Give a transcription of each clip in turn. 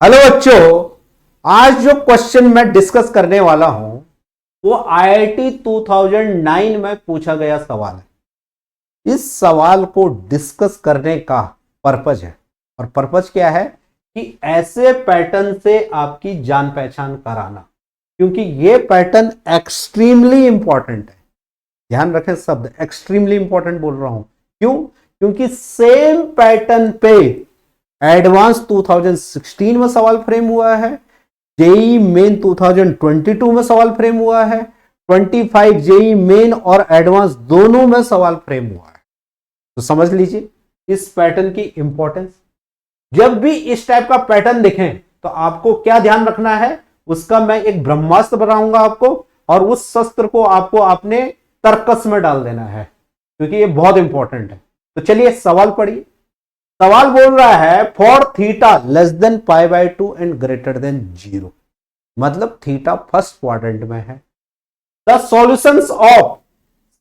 Hello बच्चों, आज जो क्वेश्चन मैं डिस्कस करने वाला हूं वो आईआईटी 2009 में पूछा गया सवाल है। इस सवाल को डिस्कस करने का पर्पज है, और पर्पज क्या है कि ऐसे पैटर्न से आपकी जान पहचान कराना, क्योंकि ये पैटर्न एक्सट्रीमली इंपॉर्टेंट है। ध्यान रखें, शब्द एक्सट्रीमली इंपॉर्टेंट बोल रहा हूं। क्यों? क्योंकि सेम पैटर्न पे एडवांस 2016 में सवाल फ्रेम हुआ है, जेई मेन 2022 में सवाल फ्रेम हुआ है, 25 जेई मेन और एडवांस दोनों में सवाल फ्रेम हुआ है। तो समझ लीजिए इस पैटर्न की इंपॉर्टेंस। जब भी इस टाइप का पैटर्न देखें तो आपको क्या ध्यान रखना है, उसका मैं एक ब्रह्मास्त्र बनाऊंगा आपको, और उस शस्त्र को आपको अपने तर्कस में डाल देना है, क्योंकि ये बहुत इंपॉर्टेंट है। तो चलिए सवाल पढ़िए। सवाल बोल रहा है for theta less than pi by 2 and greater than 0, मतलब थीटा फर्स्ट क्वाड्रेंट में है। The solutions of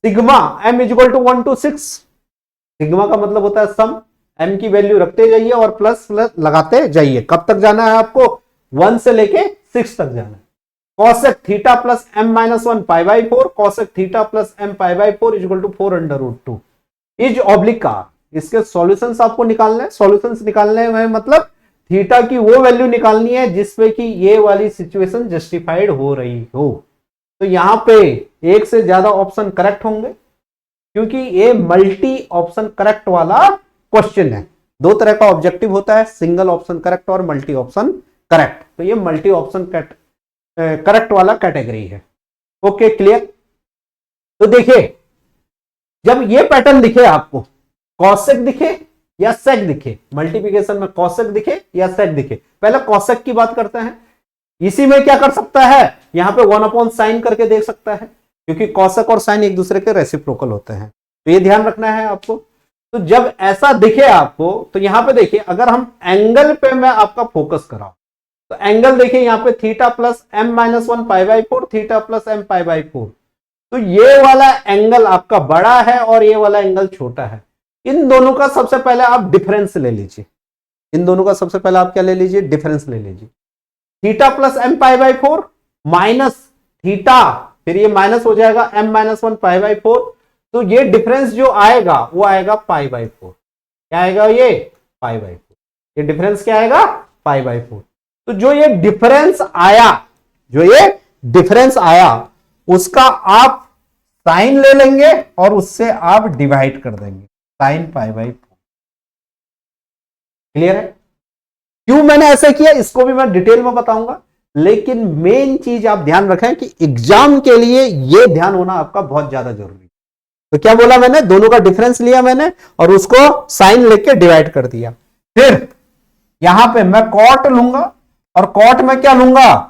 sigma m is equal to 1 to 6। Sigma का मतलब होता है सम, m की वैल्यू रखते जाइए और प्लस प्लस लगाते जाइए। कब तक जाना है आपको? 1 से लेके 6 तक जाना है। Cosec theta plus m minus 1 pi by 4, cosec theta plus m pi by 4 is equal to 4 under root 2 is oblique का। इसके सॉल्यूशंस आपको निकालना है। सॉल्यूशंस निकालने में मतलब थीटा की वो वैल्यू निकालनी है जिसपे कि ये वाली सिचुएशन जस्टिफाइड हो रही हो। तो यहां पे एक से ज्यादा ऑप्शन करेक्ट होंगे, क्योंकि ये मल्टी ऑप्शन करेक्ट वाला क्वेश्चन है। दो तरह का ऑब्जेक्टिव होता है, सिंगल ऑप्शन करेक्ट और मल्टी ऑप्शन करेक्ट। तो ये मल्टी ऑप्शन करेक्ट वाला कैटेगरी है। Okay, clear? तो देखिए, जब ये पैटर्न दिखे आपको, कॉसेक दिखे या सेक दिखे, मल्टीप्लिकेशन में कॉसेक दिखे या सेक दिखे, पहले कॉसेक की बात करते हैं। इसी में क्या कर सकता है, यहां पे 1 अपॉन साइन करके देख सकता है, क्योंकि कॉसेक और साइन एक दूसरे के रेसिप्रोकल होते हैं। तो ये ध्यान रखना है आपको। तो जब ऐसा दिखे आपको, तो यहां पे देखिए, अगर हम एंगल पे मैं आपका फोकस कराऊं तो एंगल देखिए यहां पे theta plus m minus 1 pi by 4, theta plus m pi by 4। तो ये वाला एंगल आपका बड़ा है और ये वाला एंगल छोटा है। इन दोनों का सबसे पहले आप डिफरेंस ले लीजिए। इन दोनों का सबसे पहले आप क्या ले लीजिए? डिफरेंस ले लीजिए। Theta plus m pi by 4 minus theta, फिर ये माइनस हो जाएगा m माइनस 1 पाई बाई 4। तो ये डिफरेंस जो आएगा वो आएगा पाई बाई 4। क्या आएगा? ये पाई बाई 4। ये डिफरेंस क्या आएगा? पाई बाई 4। तो जो ये डिफरेंस आया, उसका आप साइन ले लेंगे और उससे आप डिवाइड कर देंगे, साइन पाई बाई 4। क्लियर है? क्यों मैंने ऐसा किया इसको भी मैं डिटेल में बताऊंगा, लेकिन मेन चीज आप ध्यान रखें कि एग्जाम के लिए यह ध्यान होना आपका बहुत ज्यादा जरूरी है। तो क्या बोला मैंने? दोनों का डिफरेंस लिया मैंने और उसको साइन लेके डिवाइड कर दिया। फिर यहां पे मैं कॉट लूंगा, और कॉट में क्या लूंगा?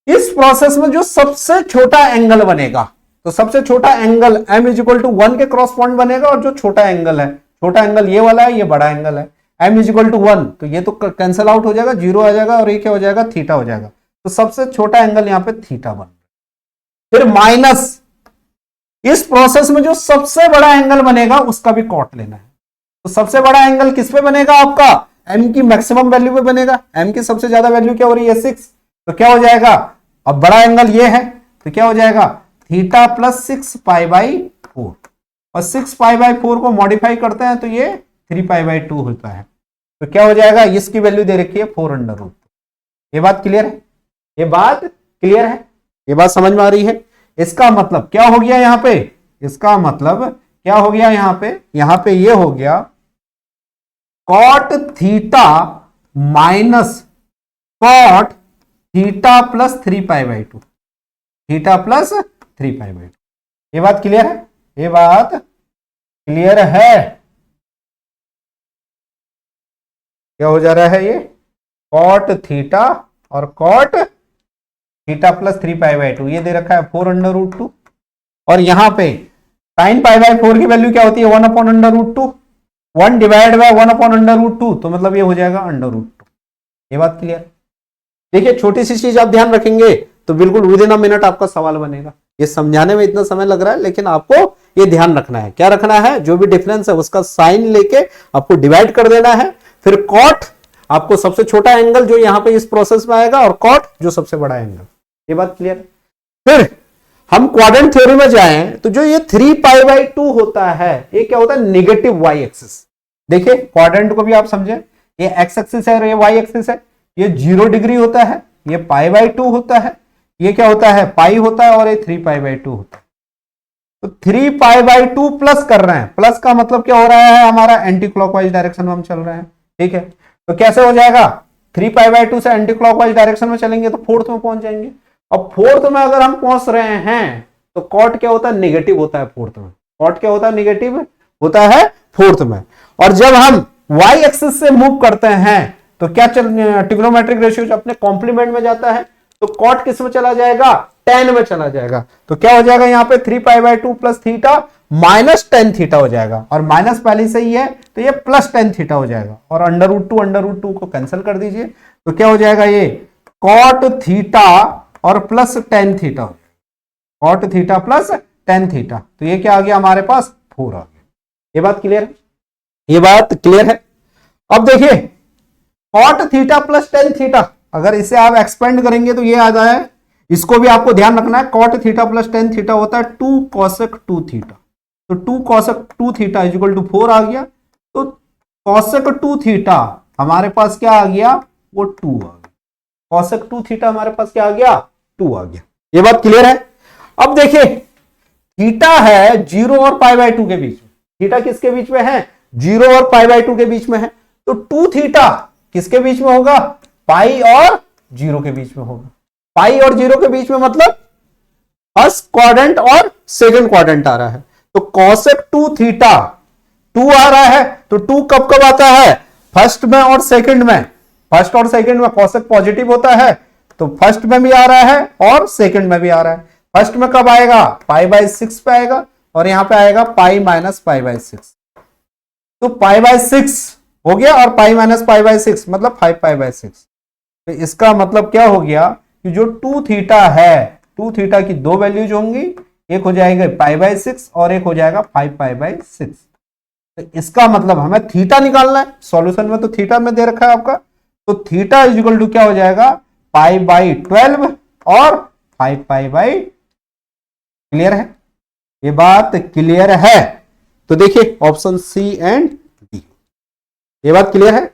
इस प्रोसेस में जो सबसे छोटा एंगल बनेगा, तो सबसे छोटा angle m is equal to 1 के क्रॉस पॉइंट बनेगा, और जो छोटा एंगल है, छोटा एंगल ये वाला है, ये बड़ा एंगल है, m इज इक्वल टू 1, तो ये तो कैंसिल आउट हो जाएगा, 0 आ जाएगा, और ये क्या हो जाएगा? थीटा हो जाएगा। तो सबसे छोटा एंगल यहां पे थीटा बन। फिर माइनस इस प्रोसेस में जो सबसे बड़ा एंगल बनेगा उसका भी कॉट लेना है। तो सबसे बड़ा एंगल किस पे बनेगा आपका? m की मैक्सिमम वैल्यू पे बनेगा। m की सबसे ज्यादा वैल्यू क्या हो रही है? 6। तो क्या हो जाएगा? अब बड़ा एंगल ये है, तो क्या हो जाएगा? थीटा प्लस 6 पाई बाई 4, और 6 पाई बाई 4 को मॉडिफाई करते हैं तो ये 3 पाई बाई 2 होता है। तो क्या हो जाएगा? इसकी वैल्यू दे रखी है 4 अंडर रूट। ये बात क्लियर है? ये बात क्लियर है? ये बात समझ में आ रही है? इसका मतलब क्या हो गया यहां पे? इसका मतलब क्या हो गया यहां पे? यहां पे ये हो गया cot theta minus cot theta plus 3 pi by 2, theta plus 3 pi by 2। ये बात क्लियर है? ये बात क्लियर है? क्या हो जा रहा है? ये कॉट थीटा और cot theta plus 3 pi by 2 ये दे रखा है 4 अंडर रूट 2, और यहां पे साइन पाई बाई 4 की वैल्यू क्या होती है? 1 upon under root 2, 1 divide by 1 upon under root 2, तो मतलब ये हो जाएगा अंडर रूट 2। ये बात क्लियर? देखिए, छोटी सी चीज आप ध्यान रखेंगे तो बिल्कुल विद इन अ मिनट आपका सवाल बनेगा। ये समझाने में इतना समय लग रहा है, लेकिन आपको ये ध्यान रखना है। क्या रखना है? जो भी डिफरेंस है उसका साइन लेके आपको डिवाइड कर देना है। फिर कॉट आपको सबसे छोटा एंगल जो यहां पे इस प्रोसेस में आएगा और कॉट जो सबसे बड़ा एंगल। ये बात क्लियर है। फिर हम क्वाड्रेंट थ्योरी में जाएं तो जो ये 3π/2 होता है ये क्या होता है, निगेटिव वाई एक्सिस। देखिए क्वाड्रेंट को भी आप समझे, ये एक्स एक्सिस है और ये वाई एक्सिस है। ये 0 डिग्री होता है, ये π/2 होता है, ये क्या होता है पाई होता है और ये 3π/2 होता है। तो 3π/2 प्लस कर रहे हैं, प्लस का मतलब क्या हो रहा है हमारा एंटी क्लॉकवाइज डायरेक्शन में हम चल रहे हैं। ठीक है, तो कैसे हो जाएगा 3π/2 से एंटी क्लॉकवाइज डायरेक्शन में चलेंगे तो फोर्थ में पहुंच जाएंगे। अब फोर्थ में अगर हम पहुंच रहे हैं तो कॉट क्या होता है, निगेटिव होता है फोर्थ में। कॉट क्या होता है, निगेटिव होता है फोर्थ में। और जब हम वाई एक्सिस से मूव करते हैं तो क्या ट्रिग्नोमेट्रिक रेशियो अपने कॉम्प्लीमेंट में जाता है, तो कॉट किस में चला जाएगा, tan में चला जाएगा। तो क्या हो जाएगा यहाँ पे 3π/2 plus theta minus tan theta हो जाएगा, और माइनस पहले से ही है तो ये प्लस tan थीटा हो जाएगा, और √2 को कैंसिल कर दीजिए तो क्या हो जाएगा ये कॉट थीटा और plus tan theta, cot theta plus tan theta. तो ये क्या आ गया हमारे पास 4 आ गया। ये बात क्लियर है, ये बात क्लियर है। अब देखिए cot theta plus tan theta, अगर इसे आप एक्सपेंड करेंगे तो ये आ जाए, इसको भी आपको ध्यान रखना है, cot theta plus tan theta होता है 2 cosec 2 थीटा। तो 2 cosec 2 थीटा इक्वल टू 4 आ गया। तो cosec 2 थीटा हमारे पास क्या आ गया, वो 2 आ गया। cosec 2 थीटा हमारे पास क्या आ गया, 2 आ गया। ये बात क्लियर है। अब देखिए थीटा है 0 और π/2 के बीच में, थीटा किसके बीच में है, 0 और π/2 के बीच में है। तो 2 थीटा किसके बीच में होगा, पाई और 0 के बीच में होगा। पाई और 0 के बीच में मतलब फर्स्ट क्वाड्रेंट और सेकंड क्वाड्रेंट आ रहा है। तो cosec 2 थीटा 2 आ रहा है, तो 2 कब कब आता है, फर्स्ट में और सेकंड में। फर्स्ट और सेकंड में cosec पॉजिटिव होता है, तो फर्स्ट में भी आ रहा है और सेकंड में भी आ रहा है। फर्स्ट में कब आएगा, π/6 पे आएगा, और यहां पे आएगा पाई माइनस π/6। तो π/6 हो गया और पाई माइनस π/6 मतलब 5π/6। तो इसका मतलब क्या हो गया कि जो 2 थीटा है, 2 थीटा की 2 वैल्यूज होंगी, एक हो जाएगा π/6 और एक हो जाएगा 5π/6। तो इसका मतलब हमें थीटा निकालना है, सॉल्यूशन में तो थीटा में दे रखा है आपका। तो थीटा इज इक्वल टू क्या हो जाएगा π/12 और 5π/, क्लियर है, ये बात क्लियर है। तो देखिए ऑप्शन सी एंड डी, ये बात क्लियर है।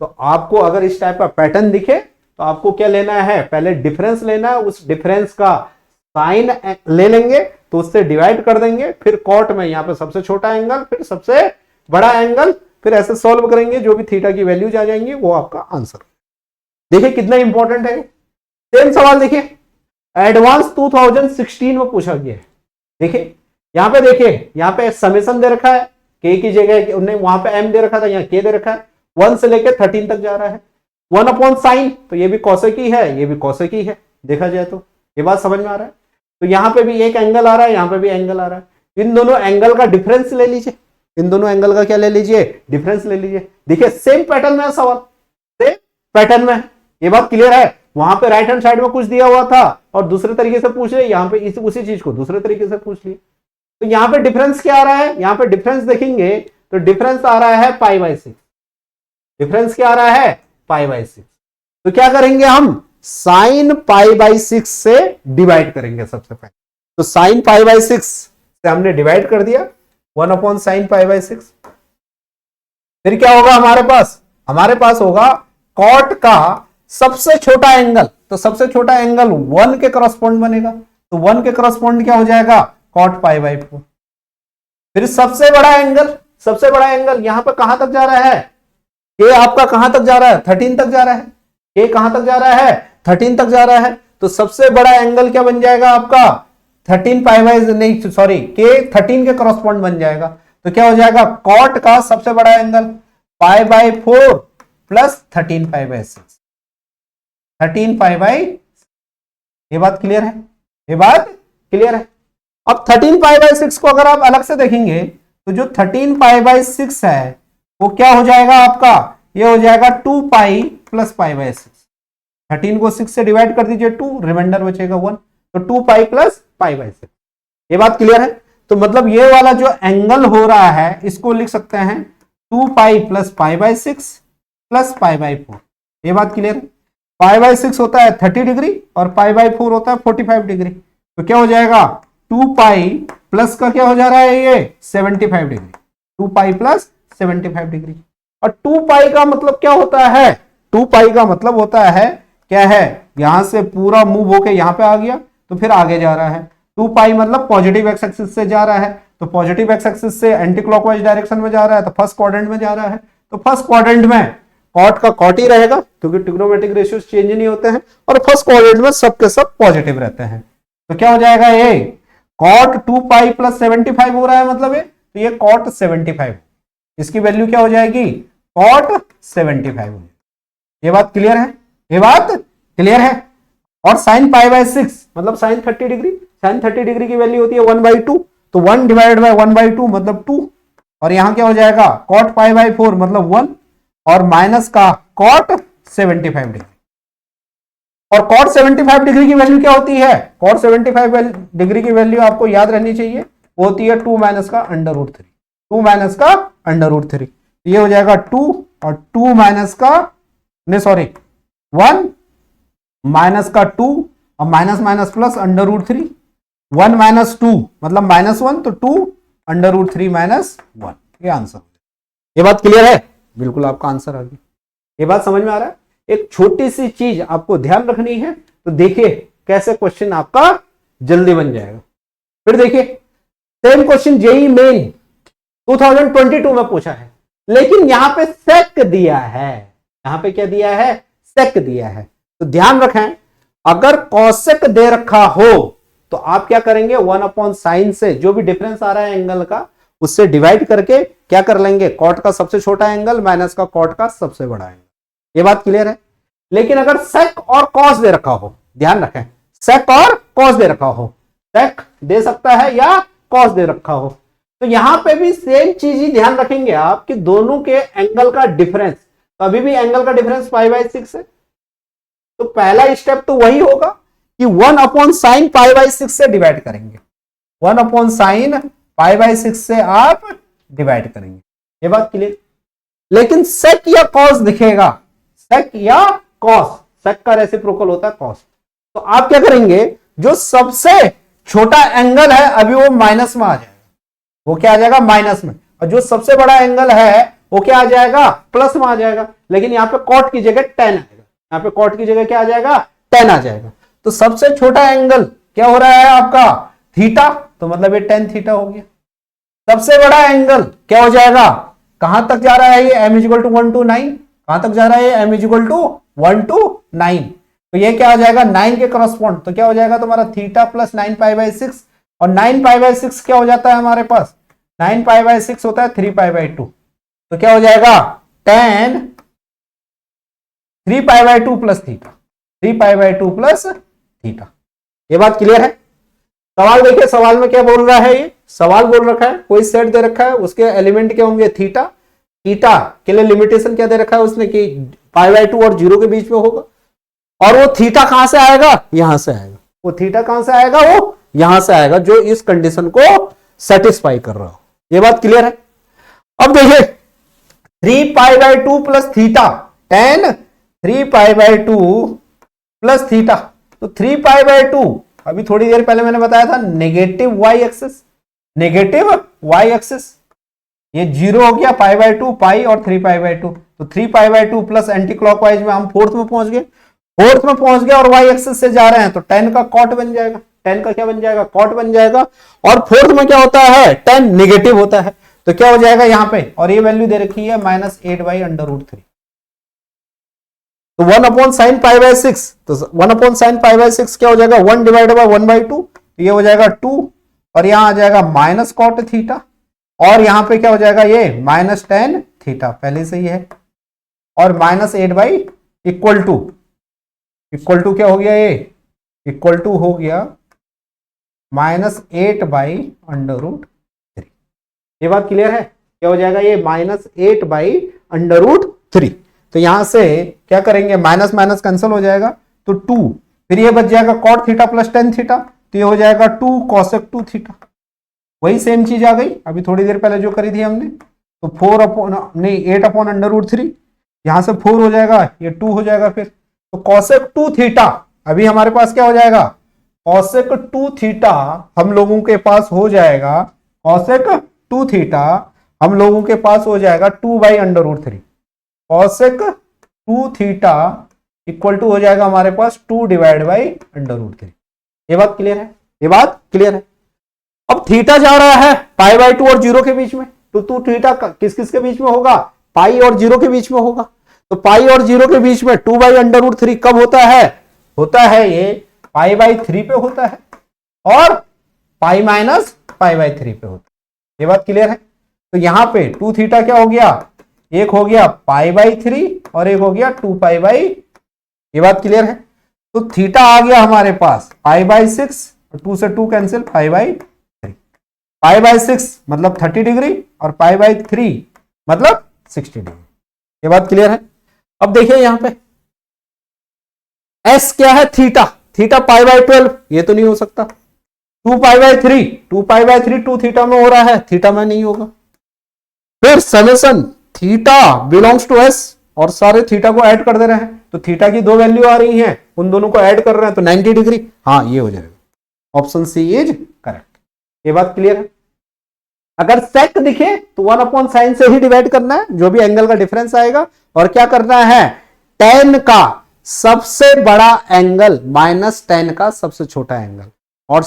तो आपको अगर इस टाइप का पैटर्न दिखे तो आपको क्या लेना है, पहले डिफरेंस लेना है, उस डिफरेंस का साइन ले लेंगे तो उससे डिवाइड कर देंगे, फिर कॉट में यहां पे सबसे छोटा एंगल, फिर सबसे बड़ा एंगल, फिर ऐसे सॉल्व करेंगे, जो भी थीटा की वैल्यूज आ जाएंगी वो आपका आंसर। देखिए कितना इंपॉर्टेंट है। सेम सवाल देखिए एडवांस 2016 में पूछा गया है। देखिए यहां पे, देखिए यहां पे समेशन दे रखा है, के की जगह उन्हें वहां पे एम दे रखा था, यहाँ के दे रखा है, 1 से लेकर 13 तक जा रहा है। 1 अपॉन साइन, तो ये भी कॉसेक ही है, ये भी कॉसेक ही है, देखा जाए तो ये बात समझ में आ रहा है। तो यहां पे भी एक एंगल आ रहा है, यहां पे भी एंगल आ रहा है, इन दोनों एंगल का डिफरेंस ले लीजिए, इन दोनों एंगल का क्या ले लीजिए, डिफरेंस ले लीजिए। देखिए सेम पैटर्न में सवाल, सेम पैटर्न में, ये बात क्लियर है। वहां पे राइट हैंड साइड में कुछ दिया हुआ था और दूसरे तरीके से पूछ रहे, यहां पे उसी चीज को दूसरे तरीके से पूछ लिए। तो यहां पे डिफरेंस क्या आ रहा है, यहां पे डिफरेंस देखेंगे तो डिफरेंस आ रहा है π/6, डिफरेंस क्या आ रहा है π/6। तो क्या करेंगे हम, साइन π/6 से डिवाइड करेंगे सबसे पहले। तो साइन π/6 से हमने डिवाइड कर दिया, 1 अपॉन साइन π/6। फिर क्या होगा हमारे पास होगा कॉट का सबसे छोटा एंगल, तो सबसे छोटा एंगल 1 के करस्पॉन्ड बनेगा, तो 1 के करस्पॉन्ड क्या हो जाएगा कॉट π/4। फिर सबसे बड़ा एंगल यहां पर कहां तक जा रहा है, के आपका कहां तक जा रहा है, 13 तक जा रहा है, के कहां तक जा रहा है, 13 तक जा रहा है। तो सबसे बड़ा एंगल क्या बन जाएगा आपका 13 नहीं सॉरी के 13 के करस्पॉन्ड बन जाएगा। तो क्या हो जाएगा कॉट का सबसे बड़ा एंगल π/4 प्लस 13π/6, 13π/, ये बात क्लियर है, ये बात क्लियर है। अब 13π/6 को अगर आप अलग से देखेंगे तो जो 13π/6 है वो क्या हो जाएगा आपका, ये हो जाएगा 2π प्लस π/6। 13 को 6 से डिवाइड कर दीजिए 2, रिमाइंडर बचेगा 1, तो 2π प्लस π/6, ये बात क्लियर है। तो मतलब ये वाला जो एंगल हो रहा है इसको लिख सकते हैं 2π प्लस π/6 प्लस पाई बाई 4। ये बात क्लियर है। पाई बाई 6 होता है 30 डिग्री और पाई बाई 4 होता है 45 डिग्री। तो क्या हो जाएगा 2 पाई प्लस का क्या हो जा रहा है ये 75 डिग्री। 2 pi plus 75 degree. और 2 पाई का मतलब क्या होता है, 2 पाई का मतलब होता है क्या है, यहां से पूरा मूव होके यहां पे आ गया तो फिर आगे जा रहा है। 2 पाई मतलब पॉजिटिव एक्स एक्सिस से जा रहा है, तो पॉजिटिव एक्स एक्सिस से एंटी क्लॉकवाइज डायरेक्शन में जा रहा है, तो फर्स्ट क्वाड्रेंट में जा रहा है। तो फर्स्ट क्वाड्रेंट में कॉट का कॉट ही रहेगा क्योंकि ट्रिग्नोमेट्रिक रेशियोज चेंज नहीं होते हैं, और फर्स्ट क्वाड्रेंट में सब के सब पॉजिटिव रहते हैं। तो क्या हो जाएगा ये कॉट 2 पाई प्लस 75 हो रहा है, मतलब ये तो ये कॉट 75, इसकी वैल्यू क्या हो जाएगी कॉट 75। ये बात क्लियर है, ये बात क्लियर है। और साइन पाई बाय 6 मतलब साइन 30 डिग्री, साइन 30 डिग्री की वैल्यू होती है 1/2, तो 1 डिवाइडेड बाय 1/2 मतलब 2, और यहां क्या हो जाएगा कॉट पाई बाय 4 मतलब 1, और माइनस का कॉट 75 डिग्री। और कॉट 75 डिग्री की वैल्यू क्या होती है, कॉट 75 डिग्री की वैल्यू आपको याद रहनी चाहिए, वो होती है 2 माइनस का √3, 2 माइनस का √3। ये हो जाएगा 2 और 2 माइनस का नहीं सॉरी 1 माइनस का 2 और माइनस माइनस प्लस √3, 1 माइनस 2 मतलब -1, तो 2 √3 माइनस 1, ये आंसर। ये बात क्लियर है, बिल्कुल आपका आंसर आ गया। ये बात समझ में आ रहा है। एक छोटी सी चीज आपको ध्यान रखनी है, तो देखिए कैसे क्वेश्चन आपका जल्दी बन जाएगा। फिर देखिए सेम क्वेश्चन जेईई मेन 2022 में पूछा है, लेकिन यहां पे सेक दिया है, यहां पे क्या दिया है सेक दिया है। तो ध्यान रखें अगर कॉसेक दे रखा हो तो आप क्या करेंगे 1/sin से जो भी डिफरेंस आ रहा है एंगल का उससे डिवाइड करके क्या कर लेंगे कॉट का सबसे छोटा एंगल माइनस का कॉट का सबसे बड़ा एंगल। ये बात क्लियर है। लेकिन अगर सेक और कॉस दे रखा हो, ध्यान रखें सेक और कॉस दे रखा हो, सेक दे सकता है या कॉस दे रखा हो, तो यहां पे भी सेम चीज ही ध्यान रखेंगे आप कि दोनों के एंगल का डिफरेंस, तो अभी भी एंगल का डिफरेंस π/6 है, तो पहला स्टेप तो वही होगा कि 1/sin π/6 से डिवाइड करेंगे, 1/sin π/6 से आप डिवाइड करेंगे। ये बात क्लियर। लेकिन सेक या कॉस दिखेगा, सेक या कॉस, सेक का रेसिप्रोकल होता है कॉस, तो आप क्या करेंगे जो सबसे छोटा एंगल है अभी वो माइनस में आ जाएगा, वो क्या आ जाएगा माइनस में, और जो सबसे बड़ा एंगल है वो क्या आ जाएगा प्लस में आ जाएगा। लेकिन यहां पे कॉट की जगह 10 आएगा, यहां पे कॉट की जगह क्या आ जाएगा 10 आ जाएगा। तो सबसे छोटा एंगल क्या हो रहा है आपका थीटा, तो मतलब ये 10 थीटा हो गया। सबसे बड़ा एंगल क्या हो जाएगा, कहां तक जा रहा है ये m = 1 to 9, कहां तक जा रहा है ये m = 1 to 9, तो ये क्या आ जाएगा 9 के करस्पॉन्ड, तो क्या हो जाएगा तुम्हारा थीटा प्लस 9 π/6, और 9 π/6 क्या हो जाता है हमारे पास 9 π/6 होता है 3 π/2, तो क्या हो जाएगा 10 3 π/2 प्लस थीटा, 3 π/2 प्लस थीटा। ये बात क्लियर है। सवाल देखिए सवाल में क्या बोल रहा है, ये सवाल बोल रखा है कोई सेट दे रखा है उसके एलिमेंट क्या होंगे थीटा, थीटा के लिए लिमिटेशन क्या दे रखा है उसने कि π/2 और 0 के बीच में होगा, और वो थीटा कहां से आएगा यहां से आएगा, वो थीटा कहां से आएगा वो यहां से आएगा जो इस कंडीशन को सेटिस्फाई कर रहा हो। ये बात क्लियर है। अब देखिए 3 π/2 प्लस थीटा, 10 3 π/2 प्लस थीटा, तो 3 π/2 अभी थोड़ी देर पहले मैंने बताया था negative Y axis, negative Y axis, ये 0 हो गया π/2 पाई और 3 π/2, तो 3 π/2 प्लस एंटी क्लॉकवाइज में हम फोर्थ में पहुंच गए, फोर्थ में पहुंच गए और वाई एक्सिस से जा रहे हैं, तो 10 का कॉट बन जाएगा, 10 का क्या बन जाएगा कॉट बन जाएगा, और फोर्थ में क्या होता है 10 नेगेटिव होता है, तो क्या हो जाएगा यहां पे, और ये वैल्यू दे रखी है -8/√3, तो 1/sin π/6, तो 1/sin π/6 क्या हो जाएगा 1 डिवाइडेड बाय 1/2, ये हो जाएगा 2, और यहां आ जाएगा माइनस कॉट थीटा, और यहां पे क्या हो जाएगा ये -10 थीटा पहले से ही है, और -8 इक्वल टू क्या हो गया ये इक्वल टू हो गया -8/√3। ये बात क्लियर है, क्या हो जाएगा ये -8/√3। तो यहां से क्या करेंगे माइनस माइनस कैंसिल हो जाएगा, तो 2, फिर ये बच जाएगा कॉट थीटा प्लस 10 थीटा, तो ये हो जाएगा 2 cosec 2 थीटा, वही सेम चीज आ गई अभी थोड़ी देर पहले जो करी थी हमने, तो 8/√3 यहां से 4 हो जाएगा, ये 2 हो जाएगा। फिर तो कॉसेक 2 थीटा अभी हमारे पास क्या हो जाएगा, कॉसेक 2 थीटा हम लोगों के पास हो जाएगा, कॉसेक 2 थीटा हम लोगों के पास हो जाएगा 2/√3। कॉसेक 2 थीटा इक्वल टू हो जाएगा हमारे पास 2/√3। ये बात क्लियर है, ये बात क्लियर है। अब थीटा जा रहा है π/2 और 0 के बीच में, तो 2 थीटा किस किस के बीच में होगा, पाई और 0 के बीच में होगा। तो पाई और 0 के बीच में 2/√3 कब होता है, होता है ये π/3 पे होता है, और पाई माइनस π/3 पे होता है। ये बात क्लियर है। तो यहां पे 2 थीटा क्या हो गया, एक हो गया π/3 और एक हो गया 2π/, ये बात क्लियर है। तो थीटा आ गया हमारे पास π/6, 2 से 2 कैंसिल, π/3। π/6 मतलब 30 डिग्री और π/3 मतलब 60 डिग्री। ये बात क्लियर है। अब देखिए यहां पे एस क्या है, थीटा, थीटा π/12, ये तो नहीं हो सकता। 2π/3, 2π/3 2 थीटा में हो रहा है, थीटा में नहीं होगा। फिर summation theta belongs to S, और सारे थीटा को ऐड कर दे रहे हैं, तो थीटा की 2 वैल्यू आ रही हैं, उन दोनों को ऐड कर रहे हैं तो 90 डिग्री। हाँ ये हो जाएगा, ऑप्शन सी इज करेक्ट। ये बात क्लियर है। अगर सेक दिखे तो 1/sin से ही डिवाइड करना है, जो भी एंगल का डिफरेंस आएगा, और क्या करना है, tan का सबसे बड़ा एंगल माइनस tan का सबसे छोटा एंगल, और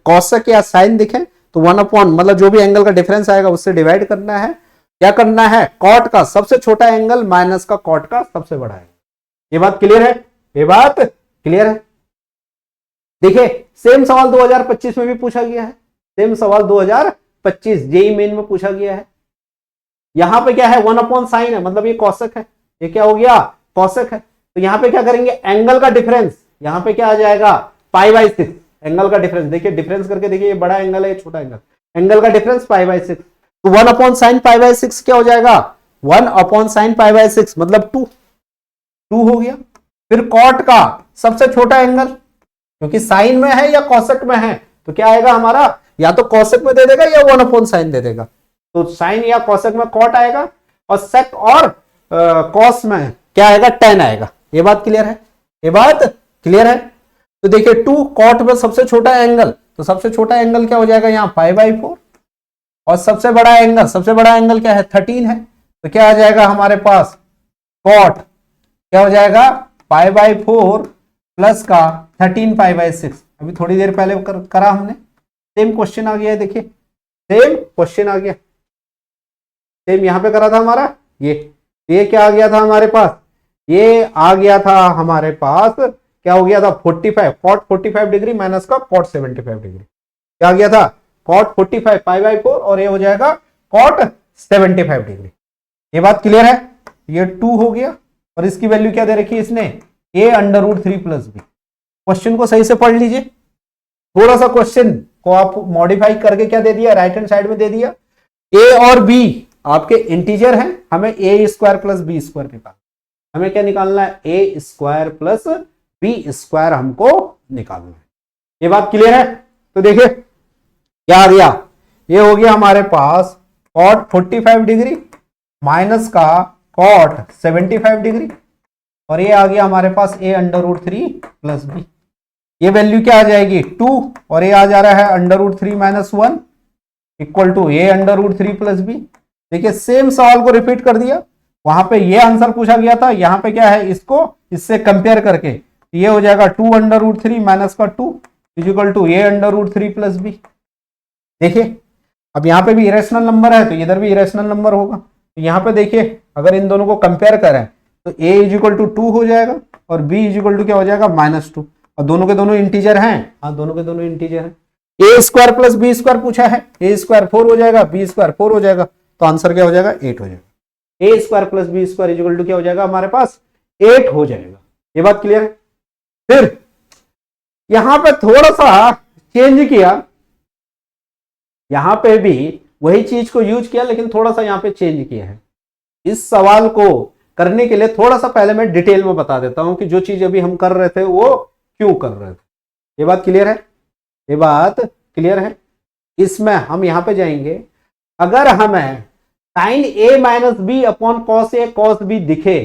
कॉसेक या साइन दिखे तो 1/, मतलब जो भी एंगल का डिफरेंस आएगा उससे डिवाइड करना है। क्या करना है, कॉट का सबसे छोटा एंगल माइनस का कॉट का सबसे बड़ा एंगल। ये बात क्लियर है, ये बात क्लियर है। देखिए सेम सवाल 2025 में भी पूछा गया है, सेम सवाल 2025 जेई मेन में पूछा गया है। यहां पे क्या है, 1/sin है, मतलब ये कॉसेक है, ये क्या हो गया, कॉसेक है। तो यहां पे क्या करेंगे, एंगल का डिफरेंस, यहां पे क्या आ जाएगा, π/6 एंगल का डिफरेंस। देखिए डिफरेंस करके देखिए, ये बड़ा एंगल है, ये छोटा एंगल, एंगल का डिफरेंस π/6, तो 1/sin π/6 क्या हो जाएगा, 1/sin π/6 मतलब 2 हो गया। फिर कॉट का सबसे छोटा एंगल, क्योंकि साइन में है या कॉसेक में है, तो क्या आएगा हमारा, या तो कॉसेक में दे देगा या 1/sin दे देगा, तो साइन या कॉसेक में कॉट आएगा, और सेक और कॉस में क्या आएगा, tan आएगा। ये बात क्लियर है, ये बात क्लियर है। तो देखिए 2 कॉट में सबसे छोटा एंगल, तो सबसे छोटा एंगल क्या हो जाएगा यहाँ π/4, और सबसे बड़ा एंगल क्या है, 13 है, तो क्या आ जाएगा हमारे पास, कॉट क्या हो जाएगा, π/4 प्लस का 13 π/6। अभी थोड़ी देर पहले करा हमने, सेम क्वेश्चन आ गया है। देखिए सेम क्वेश्चन आ गया, सेम यहां पे करा था हमारा, ये क्या आ गया था हमारे पास, ये आ गया था हमारे पास, क्या हो गया था, 45 कॉट 45 डिग्री माइनस का कॉट 75 डिग्री, क्या आ गया था, कॉट 45 π/4, और ये हो जाएगा कॉट 75 डिग्री। ये बात क्लियर है। ये 2 हो गया, और इसकी वैल्यू क्या दे रखी है इसने, a√3 + b। क्वेश्चन को सही से पढ़ लीजिए, थोड़ा सा क्वेश्चन को आप मॉडिफाई करके क्या दे दिया, राइट हैंड साइड में दे दिया, a और b आपके इंटीजर हैं, हमें a² + b² निकालना, हमें क्या निकालना है, a² + b² हमको निकालना है। ये बात क्लियर है। तो देखिए क्या आ गया, ये हो गया हमारे पास कॉट 45 डिग्री माइनस का कॉट 75 डिग्री, और ये आ गया हमारे पास a√3 + b। ये वैल्यू क्या आ जाएगी, 2, और ये आ जा रहा है √3 - 1 इक्वल टू a√3 + b। देखिए सेम सवाल को रिपीट कर दिया, वहां पे ये आंसर पूछा गया था, यहां पे क्या है, इसको इससे कंपेयर करके ये हो जाएगा 2√3 - 2 इक्वल टू a√3 + b। देखिए अब यहां पे भी इरेशनल नंबर है, तो इधर भी इरेशनल नंबर होगा, तो यहां पे देखिए अगर इन दोनों को कंपेयर करें तो a = 2 हो जाएगा, और b = क्या हो जाएगा, -2, और दोनों के दोनों इंटीजर हैं, हाँ दोनों के दोनों इंटीजर हैं। a² + b² पूछा है, a² 4 हो जाएगा, b² 4 हो जाएगा, तो आंसर क्या हो जाएगा, 8 हो जाएगा। a² + b² = क्या हो जाएगा हमारे पास, 8 हो जाएगा। ये बात क्लियर है। फिर यहां पे थोड़ा सा चेंज किया, यहां पे भी वही चीज को यूज किया, लेकिन थोड़ा सा यहां पे चेंज किया है। इस सवाल को करने के लिए थोड़ा सा पहले मैं डिटेल में बता देता हूं कि जो चीज अभी हम कर रहे थे वो क्यों कर रहे थे। ये बात क्लियर है, ये बात क्लियर है। इसमें हम यहां पे जाएंगे, अगर हमें sign a minus B upon cos a cos B दिखे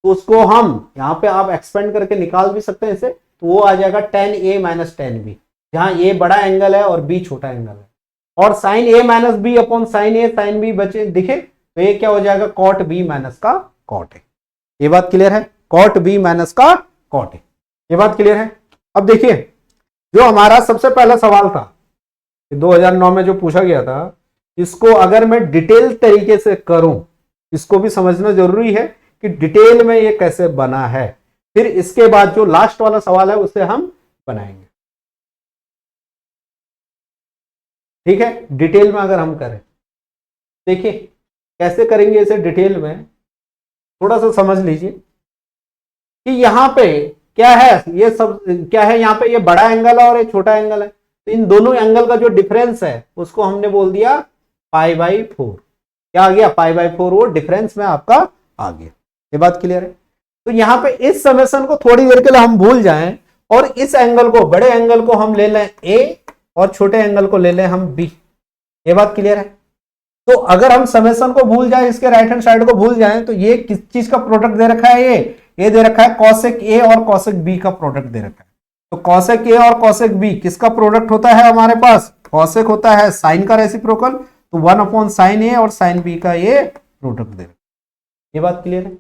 तो उसको हम यहां पे आप एक्सपेंड करके निकाल भी सकते हैं इसे, तो वो आ जाएगा tan a minus tan b, जहां ए बड़ा एंगल है और बी छोटा एंगल है। और sine a minus B upon sine a sine B बचे दिखे तो ये क्या हो जाएगा कॉट बी माइनस का कॉट ए। ये बात क्लियर है, कॉट बी माइनस का कॉट ए, ये बात क्लियर है। अब देखिए जो हमारा सबसे पहला सवाल था 2009 में जो पूछा गया था, इसको अगर मैं डिटेल तरीके से करूं, इसको भी समझना जरूरी है कि डिटेल में ये कैसे बना है, फिर इसके बाद जो लास्ट वाला सवाल है उसे हम बनाएंगे। ठीक है, डिटेल में अगर हम करें, देखिए कैसे करेंगे इसे डिटेल में, थोड़ा सा समझ लीजिए कि यहां पे क्या है, ये सब क्या है, यहां पे ये बड़ा एंगल है और ये छोटा एंगल है, तो इन दोनों एंगल का जो डिफरेंस है उसको हमने बोल दिया π/4। क्या आ गया π/4, वो डिफरेंस में आपका आ गया। ये बात क्लियर है। तो यहां पे इस समेशन को थोड़ी देर के लिए हम भूल जाएं और इस एंगल को, बड़े एंगल को हम ले लें a और छोटे एंगल को ले लें हम b। ये बात क्लियर है। तो अगर हम समेशन को भूल जाएं, इसके राइट हैंड साइड को भूल जाएं, तो ये किस चीज का प्रोडक्ट दे रखा है, ये दे रखा है cosec a और cosec b का प्रोडक्ट दे रखा है। तो cosec a और cosec b किसका प्रोडक्ट होता है हमारे पास, cosec होता है साइन का रेसिप्रोकल, तो 1/sin a और sin b का ये प्रोडक्ट दे रखा है। ये बात क्लियर है।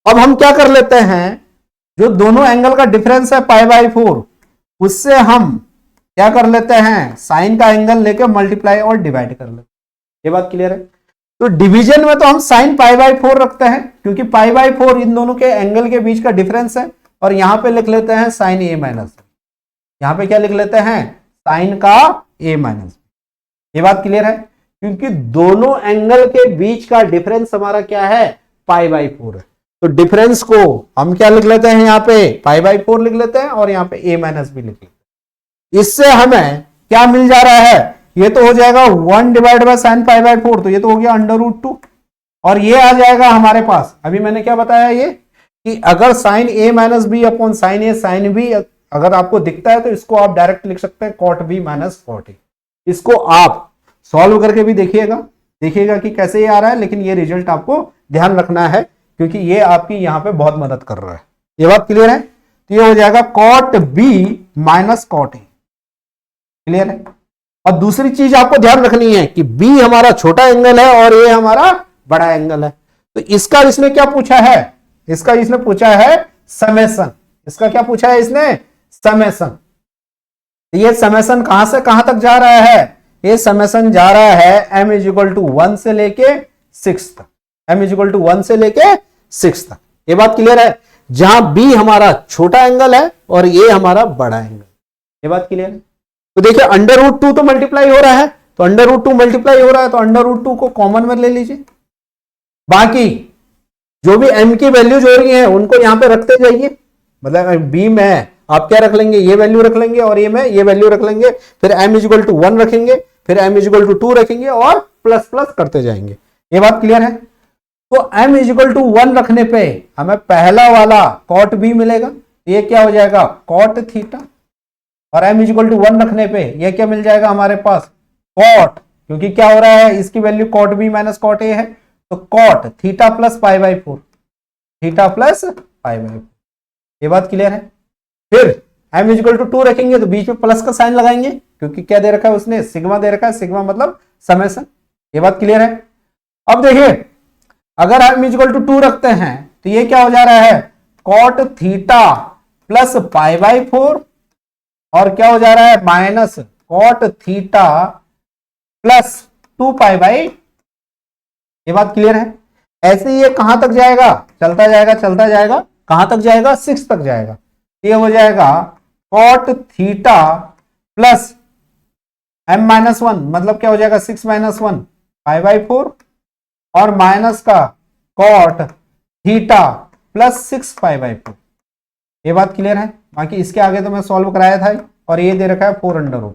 अब हम क्या कर लेते हैं, जो दोनों एंगल का डिफरेंस है π/4, उससे हम क्या कर लेते हैं, साइन का एंगल लेके मल्टीप्लाई और डिवाइड कर लेते हैं। ये बात क्लियर है। तो डिवीजन में तो हम साइन π/4 रखते हैं क्योंकि π/4 इन दोनों के एंगल के बीच का डिफरेंस है, और यहां पे लिख लेते हैं साइन a माइनस, यहां पे क्या लिख लेते हैं साइन का a माइनस। ये बात क्लियर है, क्योंकि दोनों एंगल के बीच का डिफरेंस हमारा क्या है π/4 है। तो डिफरेंस को हम क्या लिख लेते हैं, यहाँ पे π/4 लिख लेते हैं और यहाँ पे a माइनस भी लिख लेते हैं। इससे हमें क्या मिल जा रहा है, ये तो हो जाएगा 1 डिवाइड बाय साइन π/4, तो ये तो हो गया √2, और ये आ जाएगा हमारे पास, अभी मैंने क्या बताया ये कि अगर sine a minus B upon sine a sine b अगर आपको दिखता है तो इसको आप डायरेक्ट लिख सकते हैं cot b माइनस cot a। इसको आप सॉल्व करके भी देखिएगा कि कैसे ये आ रहा है, लेकिन ये रिजल्ट आपको ध्यान रखना है क्योंकि ये आपकी यहां पे बहुत मदद कर रहा है। ये बात क्लियर है। तो ये हो जाएगा cot b माइनस cot a। क्लियर है। और दूसरी चीज आपको ध्यान रखनी है कि b हमारा छोटा एंगल है और a हमारा बड़ा एंगल है। तो इसका इसने क्या पूछा है, इसका इसने पूछा है समेशन। इसका क्या पूछा है इसने, समेशन। ये समेशन कहां से कहां तक जा रहा है, ये समेशन जा रहा है m = 1 से लेके 6 तक, m = 1 से लेके 6 तक। ये बात क्लियर है, जहां b हमारा छोटा एंगल है और a हमारा बड़ा एंगल। ये बात क्लियर है। तो देखिए √2 तो मल्टीप्लाई हो रहा है, तो √2 मल्टीप्लाई हो रहा है, तो √2 को कॉमन में ले लीजिए। बाकी जो भी m की वैल्यूज हो रही हैं उनको यहां पे रखते जाइए, मतलब b में आप क्या रख लेंगे, ये वैल्यू रख लेंगे और ये में ये वैल्यू रख लेंगे, फिर m = 1 रखेंगे, फिर m = 2 रखेंगे और प्लस प्लस करते जाएंगे। ये बात क्लियर है। तो m = 1 रखने पे हमें पहला वाला cot b मिलेगा, ये क्या हो जाएगा cot थीटा, और m = 1 रखने पे ये क्या मिल जाएगा हमारे पास cot, क्योंकि क्या हो रहा है इसकी वैल्यू cot b माइनस cot a है, तो cot theta plus π/4, theta plus π/4। ये बात क्लियर है। फिर m = 2 रखेंगे तो बीच में प्लस का साइन लगाएंगे क्योंकि क्या दे रखा है उसने, सिग्मा दे रखा है, सिग्मा मतलब समेशन। ये बात क्लियर है। अब देखिए अगर m = 2 रखते हैं तो ये क्या हो जा रहा है cot थीटा प्लस π/4, और क्या हो जा रहा है माइनस cot थीटा प्लस 2π/। ये बात क्लियर है। ऐसे ही ये कहां तक जाएगा, चलता जाएगा कहां तक जाएगा 6 तक जाएगा। ये हो जाएगा cot थीटा प्लस m-1, मतलब क्या हो जाएगा 6 - 1 π/4, और माइनस का cot थीटा प्लस 6 π/4। ये बात क्लियर है। बाकी इसके आगे तो मैं सॉल्व कराया था और ये दे रखा है 4√2।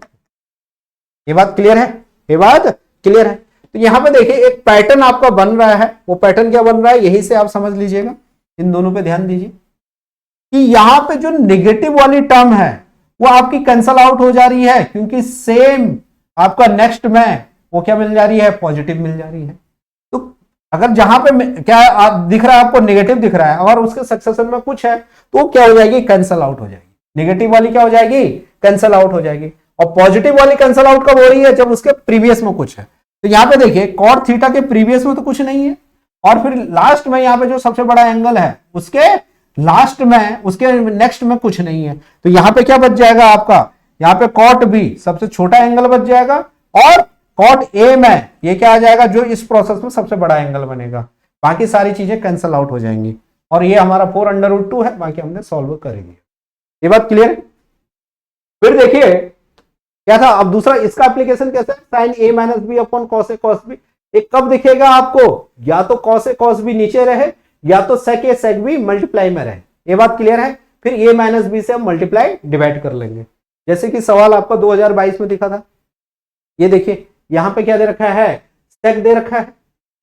ये बात क्लियर है, ये बात क्लियर है। तो यहां पे देखिए एक पैटर्न आपका बन रहा है, वो पैटर्न क्या बन रहा है यही से आप समझ लीजिएगा। इन दोनों पे ध्यान दीजिए कि यहां पे जो नेगेटिव वाली टर्म है वो आपकी कैंसल आउट हो जा रही है, क्योंकि सेम आपका नेक्स्ट में वो क्या मिल जा रही है, पॉजिटिव मिल जा रही है। तो अगर जहां पे क्या आप दिख रहा है, आपको नेगेटिव दिख रहा है और उसके सक्सेशन में कुछ है तो क्या हो जाएगी, कैंसल आउट हो जाएगी। नेगेटिव वाली क्या हो जाएगी, कैंसल आउट हो जाएगी। और पॉजिटिव वाली कैंसल आउट कब हो रही है, जब उसके प्रीवियस में कुछ है। तो यहां पे देखिए कॉट थीटा के प्रीवियस में तो कुछ नहीं है, और फिर लास्ट में यहां पे जो सबसे बड़ा एंगल है उसके लास्ट में, उसके नेक्स्ट में कुछ नहीं है। तो यहां पे क्या बच जाएगा आपका, यहां पे कॉट बी सबसे छोटा एंगल बच जाएगा, और कॉट ए में ये क्या आ जाएगा, जो इस प्रोसेस में सबसे बड़ा एंगल बनेगा। बाकी सारी चीजें कैंसल आउट हो जाएंगी, और ये हमारा 4√2 है, बाकी हमने सॉल्व करेंगे। ये बात क्लियर है। फिर देखिए क्या था, अब दूसरा इसका एप्लीकेशन कैसा है, sign a minus B upon cos a cos B. एक कब दिखेगा आपको, या तो कॉस ए कॉस बी नीचे रहे, या तो सेक ए सेक बी मल्टीप्लाई में रहे। ये बात क्लियर है। फिर ए माइनस बी से हम मल्टीप्लाई डिवाइड कर लेंगे, जैसे कि सवाल आपका 2022 में दिखा था। ये देखिए यहां पे क्या दे रखा है, सेक दे रखा है,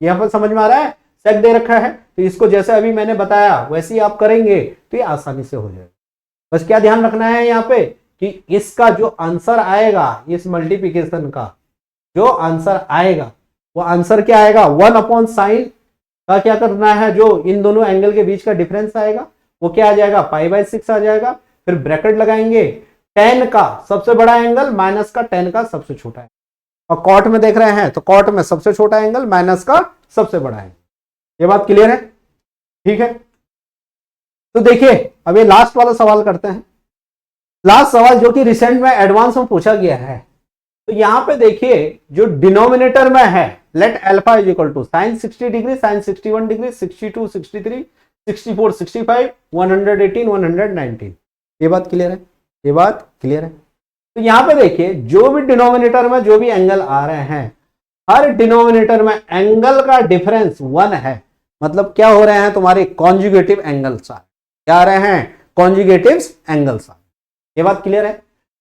यहां पर समझ में आ रहा है, सेक दे रखा है। तो इसको जैसे अभी मैंने बताया वैसे ही आप करेंगे तो ये आसानी से हो जाएगा। बस क्या ध्यान रखना है यहाँ पे कि इसका जो आंसर आएगा, इस मल्टीप्लिकेशन का जो आंसर आएगा, वो आंसर क्या आएगा, 1/sin का क्या करना है, जो इन दोनों एंगल के बीच का डिफरेंस आएगा वो क्या आ जाएगा, π/6 आ जाएगा। फिर ब्रैकेट लगाएंगे, tan का सबसे बड़ा एंगल माइनस का tan का सबसे छोटा एंगल, और कॉट में देख रहे हैं तो कॉट में सबसे छोटा एंगल माइनस का सबसे बड़ा एंगल। ये बात क्लियर है, ठीक है। तो देखिए अब ये लास्ट वाला सवाल करते हैं। लास्ट सवाल जो कि रिसेंट में एडवांस में पूछा गया है। तो यहां पे देखिए जो डिनोमिनेटर में है, let alpha is equal to sine 60 degree, sine 61 degree, 62, 63, 64, 65, 118, 119। ये बात क्लियर है, ये बात क्लियर है। तो यहां पे देखिए जो भी डिनोमिनेटर में जो भी एंगल आ रहे हैं, हर डिनोमिनेटर में एंगल का डिफरेंस 1 है। मतलब क्या हो रहे हैं, तुम्हारे कॉन्जुगेटिव एंगल्स क्या आ रहे हैं, कॉन्जुगेटिव एंगल्स। ये बात क्लियर है।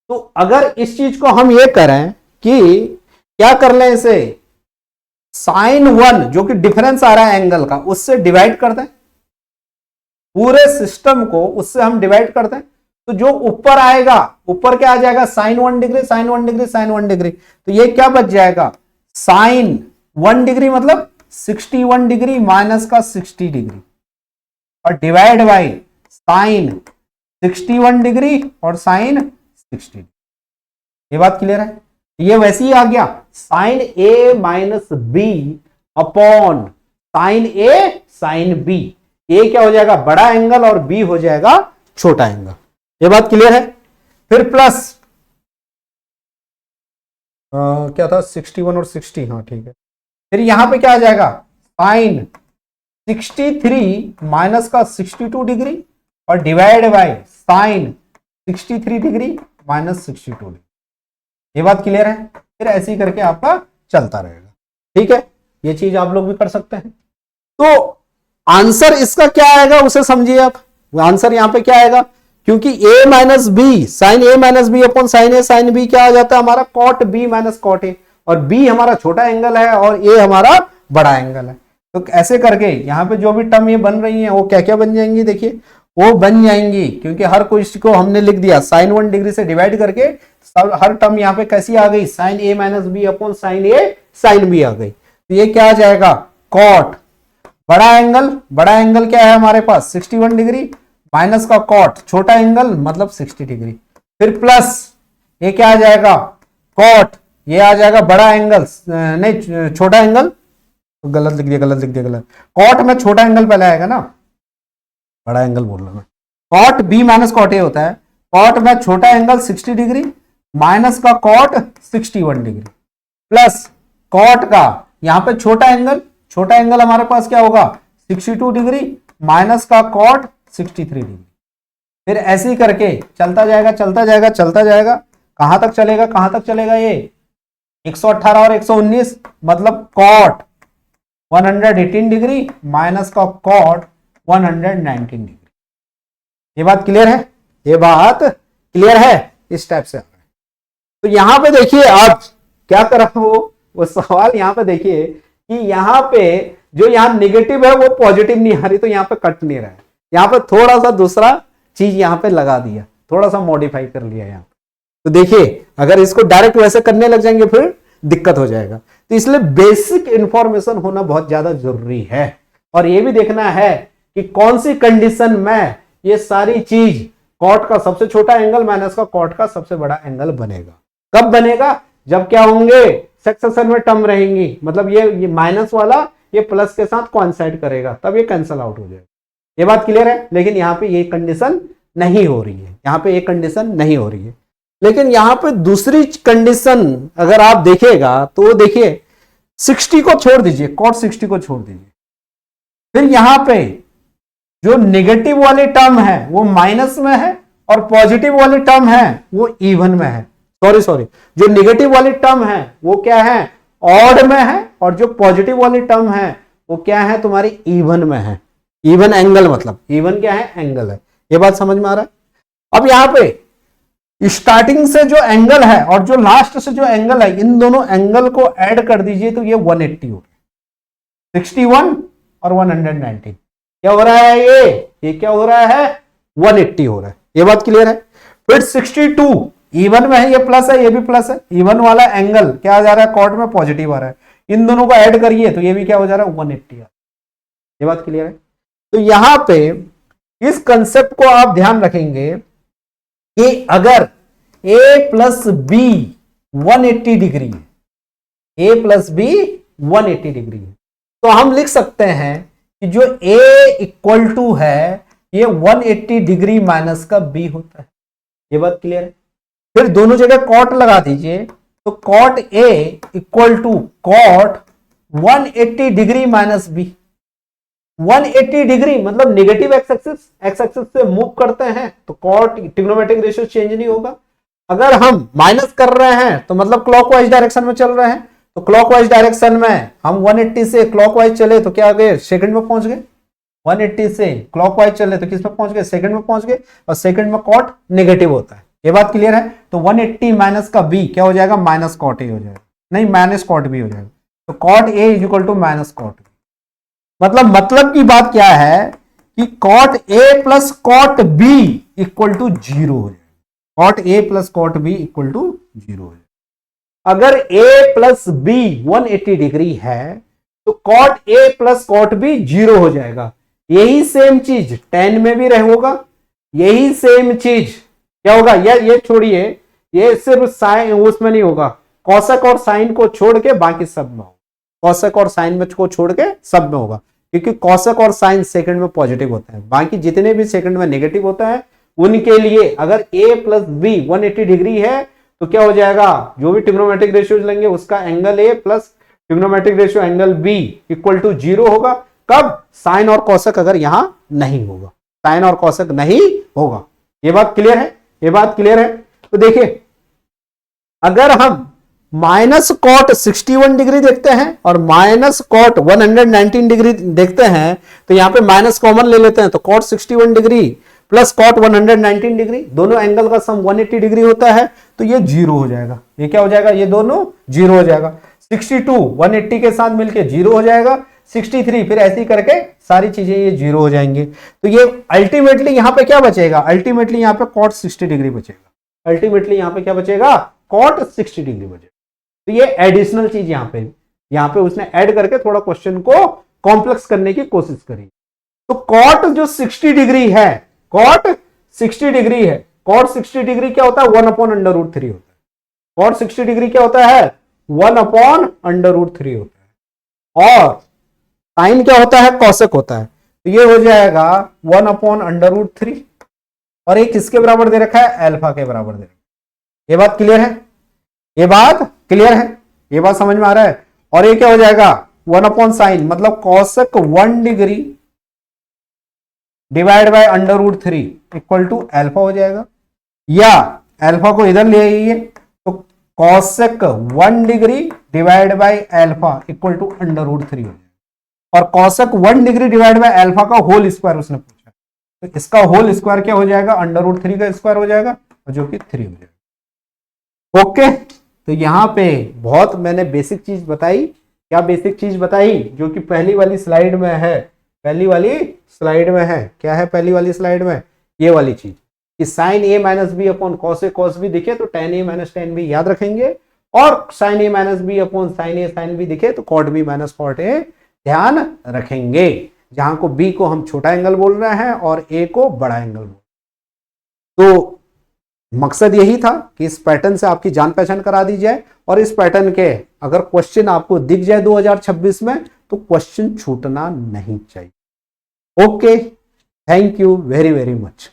तो अगर इस चीज को हम ये करें कि क्या कर लें, इसे साइन 1 जो कि डिफरेंस आ रहा है एंगल का, उससे डिवाइड कर दें, पूरे सिस्टम को उससे हम डिवाइड कर दें। तो जो ऊपर आएगा, ऊपर क्या आ जाएगा, sine 1 degree, sine 1 degree, sine 1 degree. तो ये क्या बच जाएगा, साइन 1 डिग्री मतलब 61 डिग्री माइनस का 60 डिग्री, और डिवाइड बाई साइन 61 डिग्री और साइन 60। ये बात क्लियर है। ये वैसे ही आ गया, sign a minus B upon sine a sine B. ए क्या हो जाएगा, बड़ा एंगल, और बी हो जाएगा छोटा एंगल। ये बात क्लियर है। फिर प्लस क्या था, 61 और 60, हाँ ठीक है। फिर यहां पे क्या आ जाएगा, साइन 63 माइनस का 62 डिग्री और divide by sine 63 degree minus 62 degree. ये बात क्लियर है। फिर ऐसे ही करके आपका चलता रहेगा, ठीक है। ये चीज आप लोग भी कर सकते हैं। तो आंसर इसका क्या आएगा उसे समझिए आप। आंसर यहां पे क्या आएगा, क्योंकि a minus B, sine a minus B upon sine a sine b क्या आ जाता है हमारा, cot b minus cot a, और b हमारा छोटा एंगल है और a हमारा बड़ा एंगल है। तो ऐसे करके यहाँ पे जो भी टर्म ये बन रही है वो क्या क्या बन जाएंगी, देखिए वो बन जाएंगी, क्योंकि हर कुछ को हमने लिख दिया साइन 1 डिग्री से डिवाइड करके, हर टर्म यहाँ पे कैसी आ गई, sine a minus B upon sine a sine b आ गई। तो ये क्या आ जाएगा, कॉट बड़ा एंगल क्या है हमारे पास 61 डिग्री माइनस का कॉट छोटा एंगल मतलब 60 डिग्री। फिर प्लस ये क्या आ जाएगा, कॉट, ये आ जाएगा बड़ा एंगल, नहीं छोटा एंगल, गलत लिख दिया। कॉट में छोटा एंगल पहले आएगा ना, बड़ा एंगल बोल रहा मैं। Cot b minus cot a होता है, कॉट में छोटा एंगल 60 डिग्री माइनस का कॉट 61 डिग्री, प्लस कॉट का यहां पे छोटा एंगल हमारे पास क्या होगा 62 डिग्री माइनस का कॉट 63 डिग्री। फिर ऐसे ही करके चलता जाएगा। कहां तक चलेगा ये 118 और 119, मतलब कॉट 118 डिग्री माइनस का कॉट 119 डिग्री। ये बात क्लियर है, इस टाइप से। तो यहां पे देखिए आप क्या कर रहे हो, वो सवाल यहां पे देखिए कि यहां पे जो यहां निगेटिव है वो पॉजिटिव नहीं आ रही, तो यहां पे कट नहीं रहा है, यहां पे थोड़ा सा दूसरा चीज यहां पे लगा दिया, थोड़ा सा मॉडिफाई कर लिया यहां। तो देखिए अगर इसको डायरेक्ट वैसे करने लग जाएंगे फिर दिक्कत हो जाएगा। तो इसलिए बेसिक इंफॉर्मेशन होना बहुत ज्यादा जरूरी है। और ये भी देखना है कि कौन सी कंडीशन में ये सारी चीज कॉट का सबसे छोटा एंगल माइनस का कॉट का सबसे बड़ा एंगल बनेगा। कब बनेगा? जब क्या होंगे, सक्सेशन में टर्म रहेंगी, मतलब ये माइनस वाला ये प्लस के साथ कोइंसाइड करेगा, तब ये कैंसिल आउट हो जाएगा। ये बात क्लियर है? लेकिन यहाँ पे ये कंडीशन नहीं हो रही है, यहाँ पे ये कंडीशन नहीं हो रही है। लेकिन यहाँ पे दूसरी कंडीशन अगर आप देखिएगा तो देखिए 60 को छोड़ दीजिए, कॉट 60 को छोड़ दीजिए, फिर यहां पे जो नेगेटिव वाली टर्म है वो माइनस में है और पॉजिटिव वाली टर्म है वो इवन में है। सॉरी, जो नेगेटिव वाली टर्म है वो क्या है, ऑड में है, और जो पॉजिटिव वाली टर्म है वो क्या है, तुम्हारी इवन में है। इवन एंगल मतलब इवन क्या है, एंगल है। ये बात समझ में आ रहा है? अब यहां पे स्टार्टिंग से जो एंगल है और जो लास्ट से जो एंगल है, इन दोनों एंगल को ऐड कर दीजिए तो ये 180 हो गया। 61 और 119 क्या हो रहा है, ये क्या हो रहा है, 180 हो रहा है। ये बात क्लियर है? फिर 62 इवन में है, ये प्लस है, ये भी प्लस है। इवन वाला एंगल क्या आ जा रहा है, कॉट में पॉजिटिव आ रहा है। इन दोनों को ऐड करिए तो ये भी क्या हो जा रहा है, 180 आ रहा है। ये बात क्लियर है? तो यहां पे इस कंसेप्ट को आप ध्यान रखेंगे कि अगर a प्लस बी 180 डिग्री है, a प्लस बी 180 डिग्री है, तो हम लिख सकते हैं कि जो a इक्वल टू है ये 180 डिग्री माइनस का b होता है। ये बात क्लियर है? फिर दोनों जगह कॉट लगा दीजिए तो cot a equal to cot 180 degree minus b। 180 degree मतलब नेगेटिव एक्स एक्सिस से मूव करते हैं तो कॉट ट्रिग्नोमेट्रिक रेशियो चेंज नहीं होगा। अगर हम माइनस कर रहे हैं तो मतलब क्लॉकवाइज डायरेक्शन में चल रहे हैं, तो क्लॉकवाइज डायरेक्शन में हम 180 से क्लॉकवाइज चले तो क्या आ गए, सेकंड में पहुंच गए। 180 से क्लॉकवाइज चले तो किस में पहुंच गए, सेकंड में पहुंच गए, और सेकंड में कॉट नेगेटिव होता है। ये बात क्लियर है? तो 180 माइनस का बी क्या हो जाएगा, माइनस कॉट ए हो जाएगा, नहीं माइनस कॉट बी हो जाएगा। तो cot a is equal to minus cot b. मतलब की बात क्या है कि cot a plus cot b equal to 0 हो जाएगा। Cot a plus cot b equal to 0 हो जाएगा। अगर a प्लस बी 180 डिग्री है तो cot a plus cot b 0 हो जाएगा। यही सेम चीज tan में भी होगा, यही सेम चीज क्या होगा, ये छोड़िए, ये सिर्फ साइन उसमें नहीं होगा, कॉसेक और साइन को छोड़ के बाकी सब में होगा। कॉसेक और साइन में को छोड़ के सब में होगा, क्योंकि कॉसेक और साइन सेकंड में पॉजिटिव होता है, बाकी जितने भी सेकंड में नेगेटिव होता है उनके लिए अगर a प्लस बी 180 डिग्री है तो क्या हो जाएगा, जो भी ट्रिग्नोमेट्रिक रेशियो लेंगे उसका angle a plus trigonometric ratio angle b equal to 0 होगा। कब, साइन और कॉसेक अगर यहां नहीं होगा, साइन और कॉसेक नहीं होगा। ये बात क्लियर है? ये बात क्लियर है? तो देखिए अगर हम माइनस कॉट 61 डिग्री देखते हैं और माइनस कॉट 119 डिग्री देखते हैं तो यहां पे माइनस कॉमन ले लेते हैं तो cot 61 degree plus cot 119 degree, दोनों एंगल का सम 180 डिग्री होता है, तो ये 0 हो जाएगा। ये क्या हो जाएगा, ये दोनों 0 हो जाएगा। 62 180 के साथ मिलके 0 हो जाएगा, 63 फिर ऐसे ही करके सारी चीजें ये 0 हो जाएंगे। तो ये अल्टीमेटली यहां पे क्या बचेगा, अल्टीमेटली यहां पे कॉट 60 डिग्री बचेगा। अल्टीमेटली यहां पे क्या बचेगा, कॉट 60 डिग्री बचेगा। तो ये एडिशनल चीज यहां पे उसने ऐड करके थोड़ा क्वेश्चन को कॉम्प्लेक्स करने की कोशिश करी। तो कॉट जो 60 डिग्री है, कॉट 60 डिग्री है, कॉट 60 डिग्री क्या होता है, 1/√3 होता है। कॉट 60 डिग्री क्या होता है, 1/√3 होता है। और साइन क्या होता है, कॉसेक होता है, तो ये हो जाएगा 1/√3। और ये किसके बराबर दे रखा है, अल्फा के बराबर दे रखा है। ये बात क्लियर है? ये बात क्लियर है? ये बात समझ में आ रहा है? और ये क्या हो जाएगा, 1/sin मतलब cosec 1 degree divide by √3 equal to alpha हो जाएगा। या अल्फा को इधर ले आइए तो cosec 1 degree divide by alpha equal to √3 हो जाएगा। और cosec 1 degree divide by alpha का होल स्क्वायर उसने पूछा, तो इसका होल स्क्वायर क्या हो जाएगा, √3 का स्क्वायर हो जाएगा, जो कि 3 हो जाएगा। ओके, तो यहां पे बहुत मैंने बेसिक चीज बताई। क्या बेसिक चीज बताई, जो कि पहली वाली स्लाइड में है, पहली वाली स्लाइड में है। क्या है पहली वाली स्लाइड में, ये वाली चीज कि sine a minus B upon cos a cos b, देखिए तो tan a minus tan b याद रखेंगे, और sine a minus B upon sine a sine b दिखे तो cot b minus cot a ध्यान रखेंगे, जहां को बी को हम छोटा एंगल बोल रहे हैं और ए को बड़ा एंगल बोल। तो मकसद यही था कि इस पैटर्न से आपकी जान पहचान करा दी जाए, और इस पैटर्न के अगर क्वेश्चन आपको दिख जाए 2026 में तो क्वेश्चन छूटना नहीं चाहिए। Okay, thank you very very much.